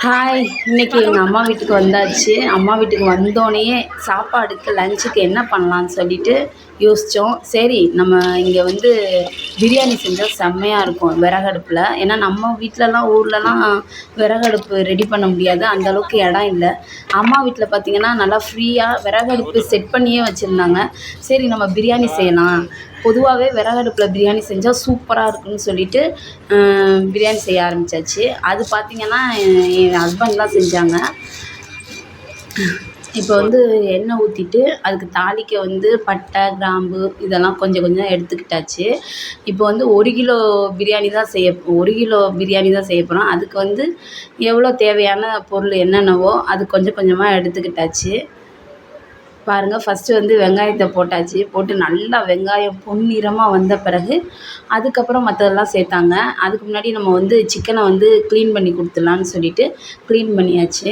Hi! இன்னைக்கு எங்கள் அம்மா வீட்டுக்கு வந்தாச்சு. அம்மா வீட்டுக்கு வந்தோடனேயே சாப்பாடுக்கு லஞ்சுக்கு என்ன பண்ணலான்னு சொல்லிட்டு யோசித்தோம். சரி நம்ம இங்கே வந்து பிரியாணி செஞ்சால் செம்மையாக இருக்கும் விறகடுப்பில். ஏன்னா நம்ம வீட்டிலலாம் ஊர்லலாம் விறகடுப்பு ரெடி பண்ண முடியாது. அந்தளவுக்கு இடம் இல்லை. அம்மா வீட்டில் பார்த்திங்கன்னா நல்லா ஃப்ரீயாக விறகடுப்பு செட் பண்ணியே வச்சுருந்தாங்க. சரி நம்ம பிரியாணி செய்யலாம். பொதுவாகவே விறகடுப்பில் பிரியாணி செஞ்சால் சூப்பராக இருக்குன்னு சொல்லிட்டு பிரியாணி செய்ய ஆரம்பித்தாச்சு. அது பார்த்திங்கன்னா என் ஹஸ்பண்ட் தான் செஞ்சாங்க. இப்போ வந்து எண்ணெய் ஊற்றிட்டு அதுக்கு தாளிக்க வந்து பட்டை, கிராம்பு இதெல்லாம் கொஞ்சம் கொஞ்சம் எடுத்துக்கிட்டாச்சு. இப்போ வந்து 1 கிலோ பிரியாணி தான் செய்ய போகிறோம். அதுக்கு வந்து எவ்வளோ தேவையான பொருள் என்னென்னவோ அது கொஞ்சம் கொஞ்சமாக எடுத்துக்கிட்டாச்சு. பாருங்கள், ஃபஸ்ட்டு வந்து வெங்காயத்தை போட்டாச்சு. போட்டு நல்லா வெங்காயம் பொன்னிறமாக வந்த பிறகு அதுக்கப்புறம் மற்றதெல்லாம் சேர்த்தாங்க. அதுக்கு முன்னாடி நம்ம வந்து சிக்கனை வந்து க்ளீன் பண்ணி கொடுத்துடலான்னு சொல்லிட்டு க்ளீன் பண்ணியாச்சு.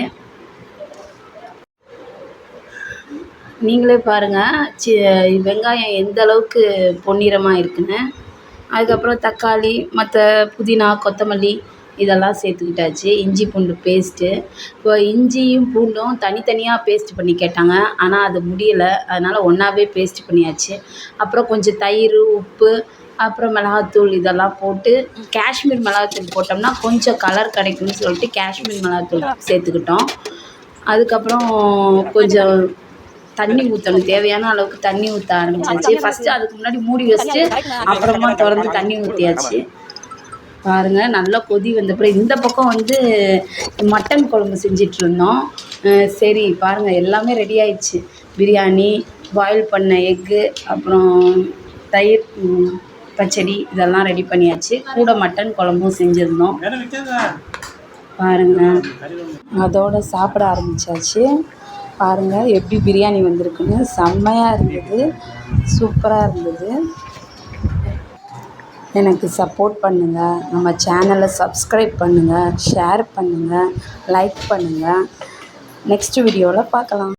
நீங்களே பாருங்கள் வெங்காயம் எந்த அளவுக்கு பொன்னிறமாக இருக்குன்னு. அதுக்கப்புறம் தக்காளி, மற்ற புதினா, கொத்தமல்லி இதெல்லாம் சேர்த்துக்கிட்டாச்சு. இஞ்சி பூண்டு பேஸ்ட்டு. இப்போ இஞ்சியும் பூண்டும் தனித்தனியாக பேஸ்ட் பண்ணி கேட்டாங்க. ஆனால் அது முடியலை. அதனால் ஒன்றாவே பேஸ்ட் பண்ணியாச்சு. அப்புறம் கொஞ்சம் தயிர், உப்பு, அப்புறம் மிளகாத்தூள் இதெல்லாம் போட்டு காஷ்மீர் மிளகாத்தூள் போட்டோம்னா கொஞ்சம் கலர் கிடைக்கும்னு சொல்லிட்டு காஷ்மீர் மிளகாத்தூள் சேர்த்துக்கிட்டோம். அதுக்கப்புறம் கொஞ்சம் தண்ணி ஊற்றணும். தேவையான அளவுக்கு தண்ணி ஊற்ற ஆரம்பிச்சாச்சு. ஃபஸ்ட்டு அதுக்கு முன்னாடி மூடி வச்சுட்டு அப்புறமா திறந்து தண்ணி ஊற்றியாச்சு. பாருங்கள், நல்லா கொதி வந்தப்பறம் இந்த பக்கம் வந்து மட்டன் குழம்பு செஞ்சிட்ருந்தோம். சரி பாருங்கள், எல்லாமே ரெடி ஆயிடுச்சு. பிரியாணி, பாயில் பண்ண எக்கு, அப்புறம் தயிர் பச்சடி இதெல்லாம் ரெடி பண்ணியாச்சு. கூட மட்டன் குழம்பும் செஞ்சுருந்தோம். பாருங்கள், அதோடு சாப்பிட ஆரம்பித்தாச்சு. பாருங்கள் எப்படி பிரியாணி வந்திருக்குன்னு. செம்மையாக இருந்தது, சூப்பராக இருந்தது. எனக்கு சப்போர்ட் பண்ணுங்கள். நம்ம சேனலை சப்ஸ்கிரைப் பண்ணுங்கள், ஷேர் பண்ணுங்கள், லைக் பண்ணுங்கள். நெக்ஸ்ட் வீடியோவில் பார்க்கலாம்.